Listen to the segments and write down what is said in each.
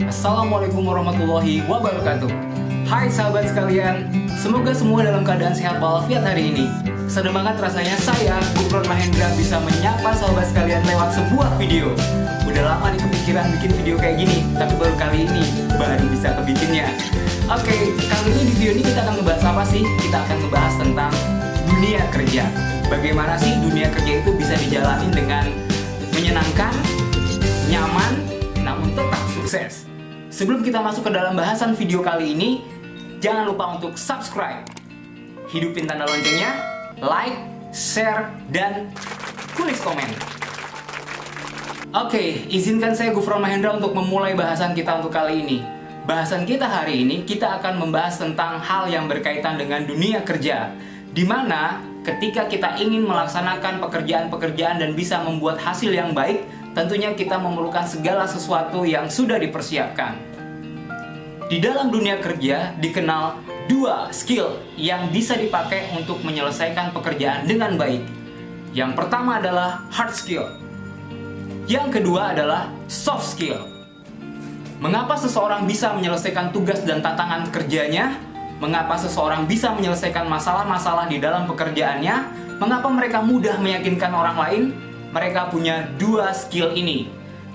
Assalamualaikum warahmatullahi wabarakatuh. Hai sahabat sekalian, semoga semua dalam keadaan sehat walafiat hari ini. Senang banget rasanya saya, Gufron Mahendra, bisa menyapa sahabat sekalian lewat sebuah video. Udah lama nih kepikiran bikin video kayak gini, tapi baru kali ini baru bisa kebikinnya. Oke, kali ini di video ini kita akan ngebahas apa sih? Kita akan ngebahas tentang dunia kerja. Bagaimana sih dunia kerja itu bisa dijalani dengan menyenangkan, nyaman, namun tetap sukses. Sebelum kita masuk ke dalam bahasan video kali ini, jangan lupa untuk subscribe, hidupin tanda loncengnya, like, share, dan tulis komen. Oke, izinkan saya Gufron Mahendra untuk memulai bahasan kita untuk kali ini. Bahasan kita hari ini, kita akan membahas tentang hal yang berkaitan dengan dunia kerja, di mana ketika kita ingin melaksanakan pekerjaan-pekerjaan dan bisa membuat hasil yang baik, tentunya kita memerlukan segala sesuatu yang sudah dipersiapkan. Di dalam dunia kerja dikenal dua skill yang bisa dipakai untuk menyelesaikan pekerjaan dengan baik. Yang pertama adalah hard skill. Yang kedua adalah soft skill. Mengapa seseorang bisa menyelesaikan tugas dan tantangan kerjanya? Mengapa seseorang bisa menyelesaikan masalah-masalah di dalam pekerjaannya? Mengapa mereka mudah meyakinkan orang lain? Mereka punya dua skill ini,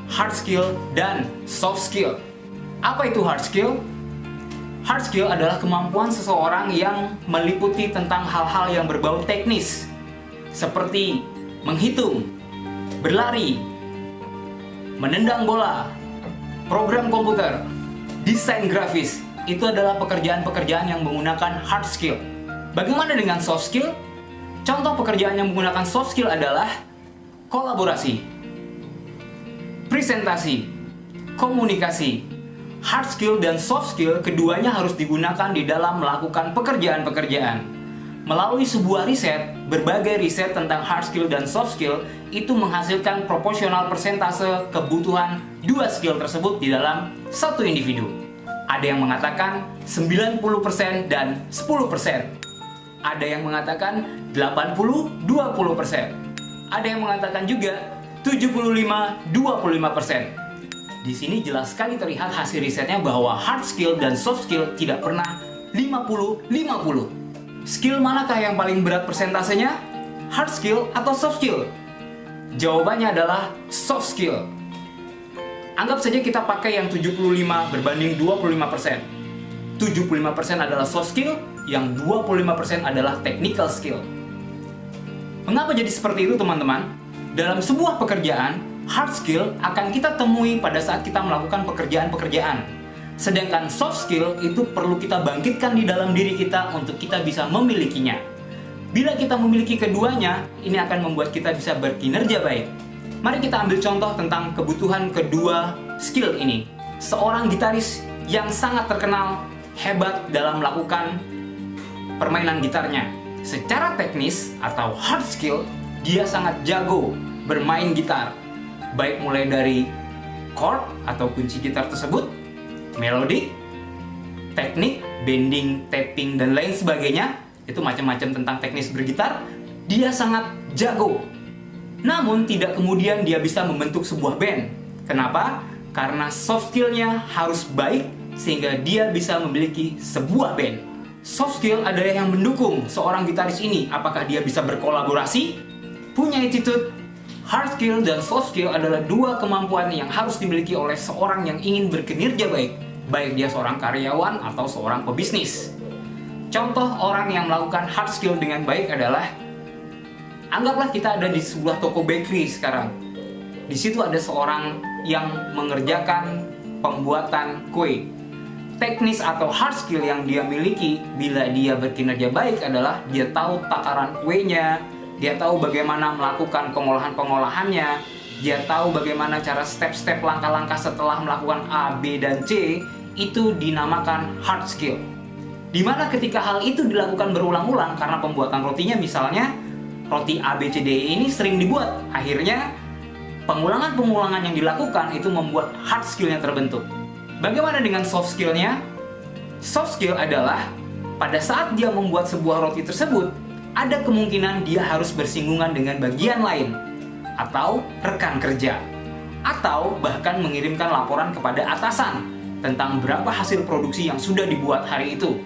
hard skill dan soft skill. Apa itu hard skill? Hard skill adalah kemampuan seseorang yang meliputi tentang hal-hal yang berbau teknis, seperti menghitung, berlari, menendang bola, program komputer, desain grafis. Itu adalah pekerjaan-pekerjaan yang menggunakan hard skill. Bagaimana dengan soft skill? Contoh pekerjaan yang menggunakan soft skill adalah kolaborasi, presentasi, komunikasi. Hard skill dan soft skill keduanya harus digunakan di dalam melakukan pekerjaan-pekerjaan. Melalui sebuah riset, berbagai riset tentang hard skill dan soft skill itu menghasilkan proporsional persentase kebutuhan dua skill tersebut di dalam satu individu. Ada yang mengatakan 90% dan 10%. Ada yang mengatakan 80-20%. Ada yang mengatakan juga 75-25%. Di sini jelas sekali terlihat hasil risetnya bahwa hard skill dan soft skill tidak pernah 50-50. Skill manakah yang paling berat persentasenya? Hard skill atau soft skill? Jawabannya adalah soft skill. Anggap saja kita pakai yang 75 berbanding 25%. 75% adalah soft skill, yang 25% adalah technical skill. Mengapa jadi seperti itu, teman-teman? Dalam sebuah pekerjaan, hard skill akan kita temui pada saat kita melakukan pekerjaan-pekerjaan. Sedangkan soft skill itu perlu kita bangkitkan di dalam diri kita untuk kita bisa memilikinya. Bila kita memiliki keduanya, ini akan membuat kita bisa berkinerja baik. Mari kita ambil contoh tentang kebutuhan kedua skill ini. Seorang gitaris yang sangat terkenal, hebat dalam melakukan permainan gitarnya. Secara teknis atau hard skill, dia sangat jago bermain gitar. Baik mulai dari chord atau kunci gitar tersebut, melodi, teknik, bending, tapping, dan lain sebagainya. Itu macam-macam tentang teknis bergitar. Dia sangat jago. Namun tidak kemudian dia bisa membentuk sebuah band. Kenapa? Karena soft skillnya harus baik sehingga dia bisa memiliki sebuah band. Soft skill adalah yang mendukung seorang gitaris ini. Apakah dia bisa berkolaborasi? Punya attitude. Hard skill dan soft skill adalah dua kemampuan yang harus dimiliki oleh seorang yang ingin berkinerja baik. Baik dia seorang karyawan atau seorang pebisnis. Contoh orang yang melakukan hard skill dengan baik adalah, anggaplah kita ada di sebuah toko bakery sekarang. Di situ ada seorang yang mengerjakan pembuatan kue. Teknis atau hard skill yang dia miliki bila dia berkinerja baik adalah dia tahu takaran kuenya, dia tahu bagaimana melakukan pengolahan-pengolahannya, dia tahu bagaimana cara step-step langkah-langkah setelah melakukan A, B, dan C. Itu dinamakan hard skill. Dimana ketika hal itu dilakukan berulang-ulang karena pembuatan rotinya misalnya, roti A, B, C, D, E ini sering dibuat. Akhirnya, pengulangan-pengulangan yang dilakukan itu membuat hard skillnya terbentuk. Bagaimana dengan soft skillnya? Soft skill adalah pada saat dia membuat sebuah roti tersebut, ada kemungkinan dia harus bersinggungan dengan bagian lain atau rekan kerja. atau bahkan mengirimkan laporan kepada atasan tentang berapa hasil produksi yang sudah dibuat hari itu.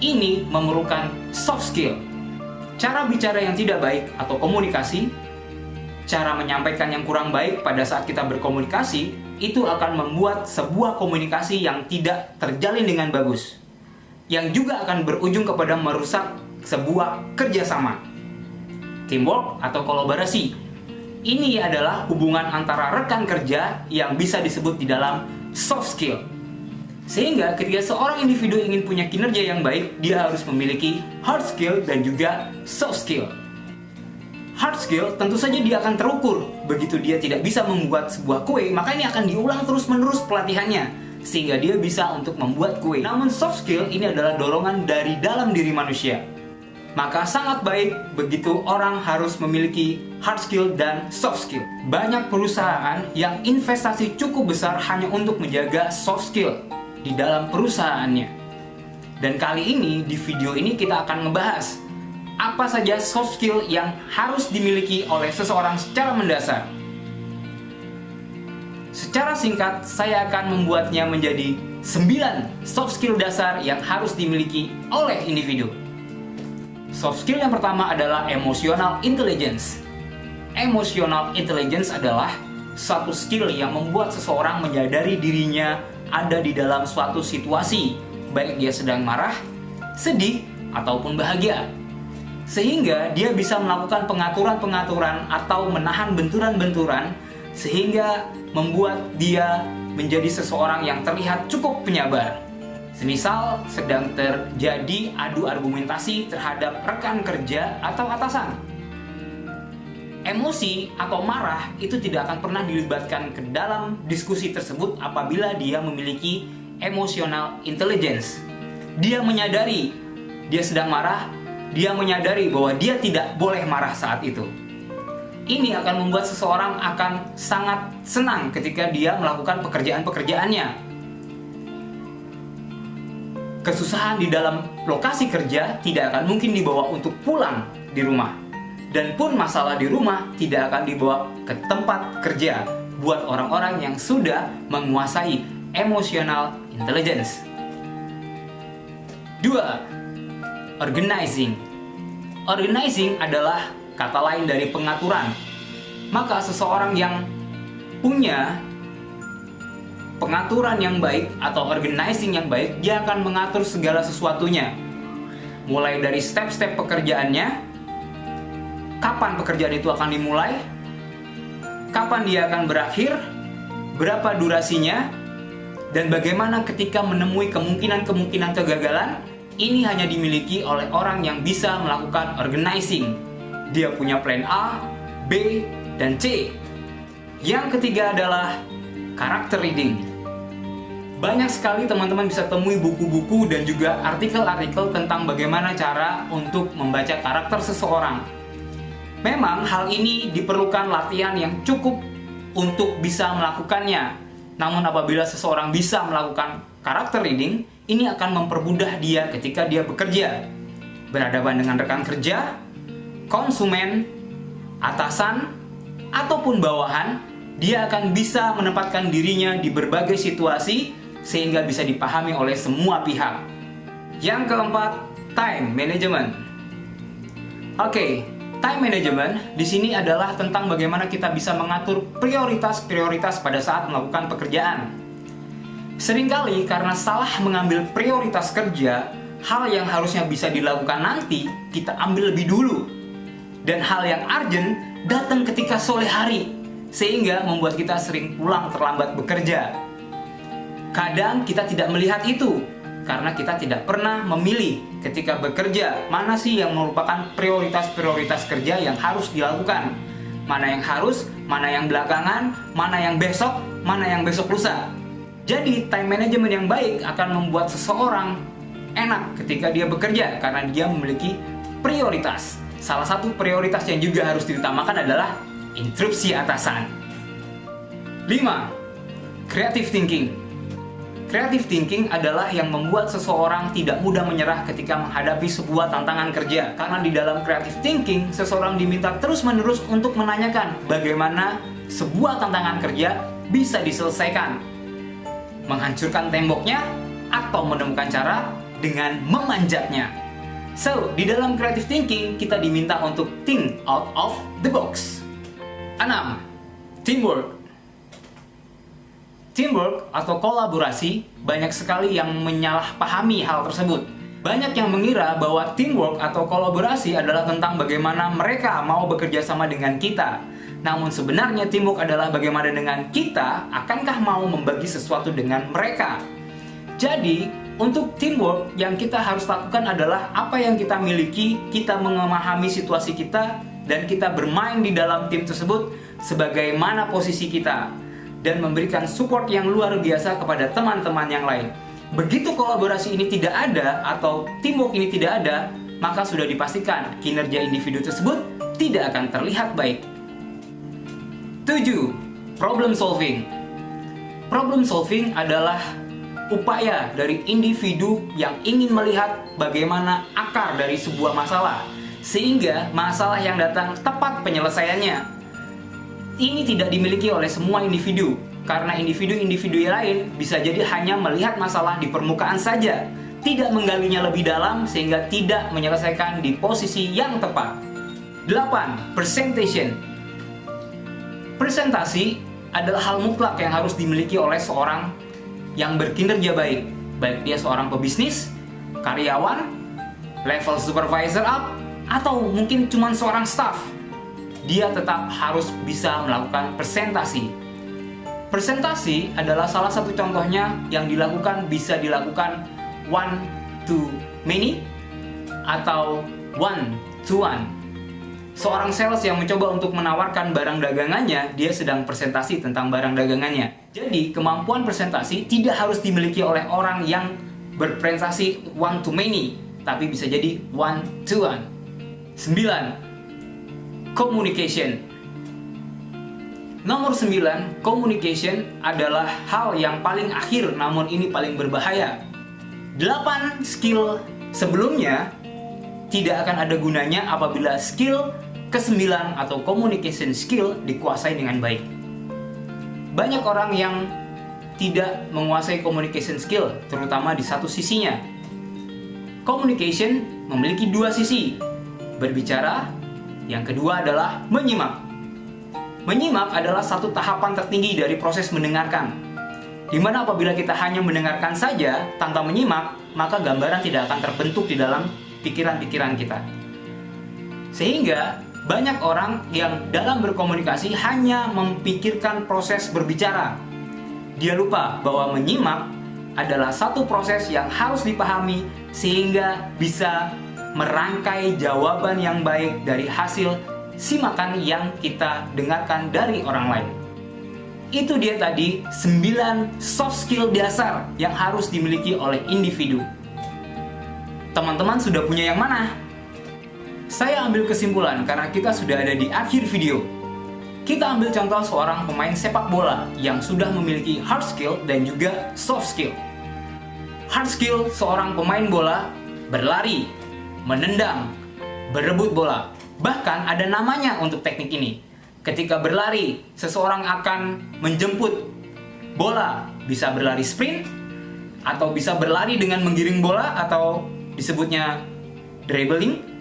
Ini memerlukan soft skill. Cara bicara yang tidak baik atau komunikasi, cara menyampaikan yang kurang baik pada saat kita berkomunikasi, itu akan membuat sebuah komunikasi yang tidak terjalin dengan bagus, yang juga akan berujung kepada merusak sebuah kerjasama. Teamwork atau kolaborasi, ini adalah hubungan antara rekan kerja yang bisa disebut di dalam soft skill. Sehingga ketika seorang individu ingin punya kinerja yang baik, dia harus memiliki hard skill dan juga soft skill. Hard skill tentu saja dia akan terukur. Begitu dia tidak bisa membuat sebuah kue, maka ini akan diulang terus-menerus pelatihannya, sehingga dia bisa untuk membuat kue. Namun soft skill ini adalah dorongan dari dalam diri manusia. Maka sangat baik begitu orang harus memiliki hard skill dan soft skill. Banyak perusahaan yang investasi cukup besar hanya untuk menjaga soft skill di dalam perusahaannya. Dan kali ini, di video ini kita akan ngebahas apa saja soft skill yang harus dimiliki oleh seseorang secara mendasar. Secara singkat, saya akan membuatnya menjadi 9 soft skill dasar yang harus dimiliki oleh individu. Soft skill yang pertama adalah emotional intelligence. Emotional intelligence adalah satu skill yang membuat seseorang menyadari dirinya ada di dalam suatu situasi, baik dia sedang marah, sedih, ataupun bahagia. Sehingga dia bisa melakukan pengaturan-pengaturan atau menahan benturan-benturan, sehingga membuat dia menjadi seseorang yang terlihat cukup penyabar. Semisal sedang terjadi adu argumentasi terhadap rekan kerja atau atasan. Emosi atau marah itu tidak akan pernah dilibatkan ke dalam diskusi tersebut apabila dia memiliki emotional intelligence. Dia menyadari dia sedang marah, dia menyadari bahwa dia tidak boleh marah saat itu. Ini akan membuat seseorang akan sangat senang ketika dia melakukan pekerjaan-pekerjaannya. Kesusahan di dalam lokasi kerja tidak akan mungkin dibawa untuk pulang di rumah. Dan pun masalah di rumah tidak akan dibawa ke tempat kerja buat orang-orang yang sudah menguasai emotional intelligence. 2. Organizing. Organizing adalah kata lain dari pengaturan. Maka seseorang yang punya pengaturan yang baik atau organizing yang baik, dia akan mengatur segala sesuatunya. Mulai dari step-step pekerjaannya, kapan pekerjaan itu akan dimulai, kapan dia akan berakhir, berapa durasinya, dan bagaimana ketika menemui kemungkinan-kemungkinan kegagalan. Ini hanya dimiliki oleh orang yang bisa melakukan organizing. Dia punya plan A, B, dan C. Yang ketiga adalah character reading. Banyak sekali teman-teman bisa temui buku-buku dan juga artikel-artikel tentang bagaimana cara untuk membaca karakter seseorang. Memang hal ini diperlukan latihan yang cukup untuk bisa melakukannya. Namun apabila seseorang bisa melakukan character reading, ini akan mempermudah dia ketika dia bekerja, berhadapan dengan rekan kerja, konsumen, atasan, ataupun bawahan. Dia akan bisa menempatkan dirinya di berbagai situasi sehingga bisa dipahami oleh semua pihak. Yang keempat, time management. Oke. Time management di sini adalah tentang bagaimana kita bisa mengatur prioritas-prioritas pada saat melakukan pekerjaan. Seringkali karena salah mengambil prioritas kerja, hal yang harusnya bisa dilakukan nanti, kita ambil lebih dulu. Dan hal yang urgent datang ketika sore hari, sehingga membuat kita sering pulang terlambat bekerja. Kadang kita tidak melihat itu, karena kita tidak pernah memilih ketika bekerja mana sih yang merupakan prioritas-prioritas kerja yang harus dilakukan. Mana yang harus, mana yang belakangan, mana yang besok, mana yang besok lusa. Jadi time management yang baik akan membuat seseorang enak ketika dia bekerja karena dia memiliki prioritas. Salah satu prioritas yang juga harus diutamakan adalah interupsi atasan. 5. Creative thinking. Creative thinking adalah yang membuat seseorang tidak mudah menyerah ketika menghadapi sebuah tantangan kerja. Karena di dalam creative thinking, seseorang diminta terus-menerus untuk menanyakan bagaimana sebuah tantangan kerja bisa diselesaikan. Menghancurkan temboknya atau menemukan cara dengan memanjatnya. So, di dalam creative thinking kita diminta untuk think out of the box. 6. Teamwork. Teamwork atau kolaborasi, banyak sekali yang menyalahpahami hal tersebut. Banyak yang mengira bahwa teamwork atau kolaborasi adalah tentang bagaimana mereka mau bekerja sama dengan kita. Namun sebenarnya teamwork adalah bagaimana dengan kita, akankah mau membagi sesuatu dengan mereka. Jadi, untuk teamwork yang kita harus lakukan adalah apa yang kita miliki, kita memahami situasi kita, dan kita bermain di dalam tim tersebut sebagaimana posisi kita, dan memberikan support yang luar biasa kepada teman-teman yang lain. Begitu kolaborasi ini tidak ada atau teamwork ini tidak ada, maka sudah dipastikan kinerja individu tersebut tidak akan terlihat baik. 7. Problem solving. Problem solving adalah upaya dari individu yang ingin melihat bagaimana akar dari sebuah masalah, sehingga masalah yang datang tepat penyelesaiannya. Ini tidak dimiliki oleh semua individu, karena individu-individu yang lain bisa jadi hanya melihat masalah di permukaan saja, tidak menggalinya lebih dalam sehingga tidak menyelesaikan di posisi yang tepat. 8. Presentation. Presentasi adalah hal mutlak yang harus dimiliki oleh seorang yang berkinerja baik, baik dia seorang pebisnis, karyawan, level supervisor up, atau mungkin cuma seorang staff. Dia tetap harus bisa melakukan presentasi. Presentasi adalah salah satu contohnya yang bisa dilakukan one to many atau one to one. Seorang sales yang mencoba untuk menawarkan barang dagangannya, dia sedang presentasi tentang barang dagangannya. Jadi, kemampuan presentasi tidak harus dimiliki oleh orang yang berpresentasi one to many, tapi bisa jadi one to one. 9. Communication. Nomor 9, communication adalah hal yang paling akhir, namun ini paling berbahaya. 8 skill sebelumnya tidak akan ada gunanya apabila skill ke-9 atau communication skill dikuasai dengan baik. Banyak orang yang tidak menguasai communication skill, terutama di satu sisinya. Communication memiliki dua sisi, berbicara, yang kedua adalah menyimak. Menyimak adalah satu tahapan tertinggi dari proses mendengarkan, di mana apabila kita hanya mendengarkan saja tanpa menyimak, maka gambaran tidak akan terbentuk di dalam pikiran-pikiran kita. Sehingga banyak orang yang dalam berkomunikasi hanya memikirkan proses berbicara. Dia lupa bahwa menyimak adalah satu proses yang harus dipahami sehingga bisa merangkai jawaban yang baik dari hasil simakan yang kita dengarkan dari orang lain. Itu dia tadi 9 soft skill dasar yang harus dimiliki oleh individu. Teman-teman sudah punya yang mana? Saya ambil kesimpulan karena kita sudah ada di akhir video. Kita ambil contoh seorang pemain sepak bola yang sudah memiliki hard skill dan juga soft skill. Hard skill seorang pemain bola berlari, menendang, berebut bola. Bahkan ada namanya untuk teknik ini. Ketika berlari, seseorang akan menjemput bola, bisa berlari sprint, atau bisa berlari dengan menggiring bola, atau disebutnya dribbling.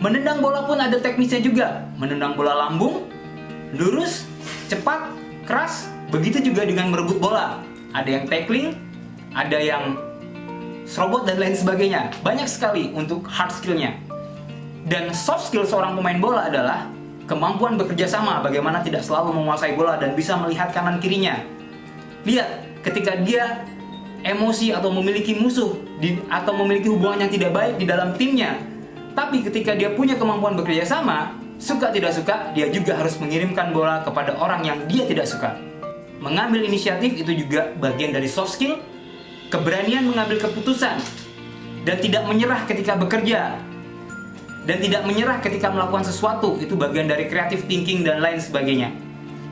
Menendang bola pun ada teknisnya juga. Menendang bola lambung, lurus, cepat, keras. Begitu juga dengan merebut bola. Ada yang tackling, ada yang serobot dan lain sebagainya. Banyak sekali untuk hard skillnya. Dan soft skill seorang pemain bola adalah kemampuan bekerja sama, bagaimana tidak selalu menguasai bola dan bisa melihat kanan kirinya. Lihat, ketika dia emosi atau memiliki musuh atau memiliki hubungan yang tidak baik di dalam timnya, tapi ketika dia punya kemampuan bekerja sama, suka tidak suka, dia juga harus mengirimkan bola kepada orang yang dia tidak suka. Mengambil inisiatif itu juga bagian dari soft skill. Keberanian mengambil keputusan dan tidak menyerah ketika bekerja dan tidak menyerah ketika melakukan sesuatu, itu bagian dari creative thinking dan lain sebagainya.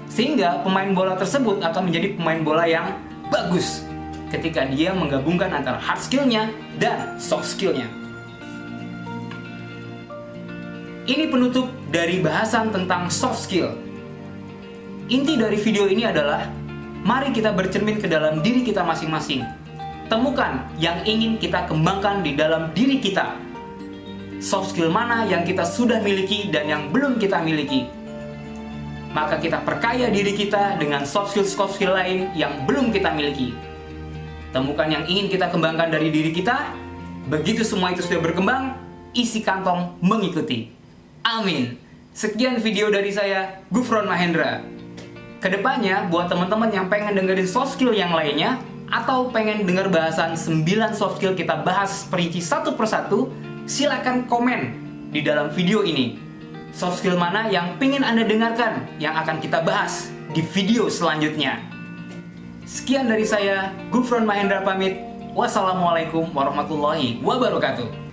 Sehingga pemain bola tersebut akan menjadi pemain bola yang bagus ketika dia menggabungkan antara hard skillnya dan soft skillnya. Ini penutup dari bahasan tentang soft skill. Inti dari video ini adalah, mari kita bercermin ke dalam diri kita masing-masing. Temukan yang ingin kita kembangkan di dalam diri kita. Soft skill mana yang kita sudah miliki dan yang belum kita miliki. Maka kita perkaya diri kita dengan soft skill lain yang belum kita miliki. Temukan yang ingin kita kembangkan dari diri kita. Begitu semua itu sudah berkembang, isi kantong mengikuti. Amin. Sekian video dari saya, Gufron Mahendra. Kedepannya, buat teman-teman yang pengen dengerin soft skill yang lainnya, atau pengen dengar bahasan 9 soft skill kita bahas perinci satu persatu, silakan komen di dalam video ini. Soft skill mana yang pengen Anda dengarkan yang akan kita bahas di video selanjutnya. Sekian dari saya, Gufron Mahendra pamit. Wassalamualaikum warahmatullahi wabarakatuh.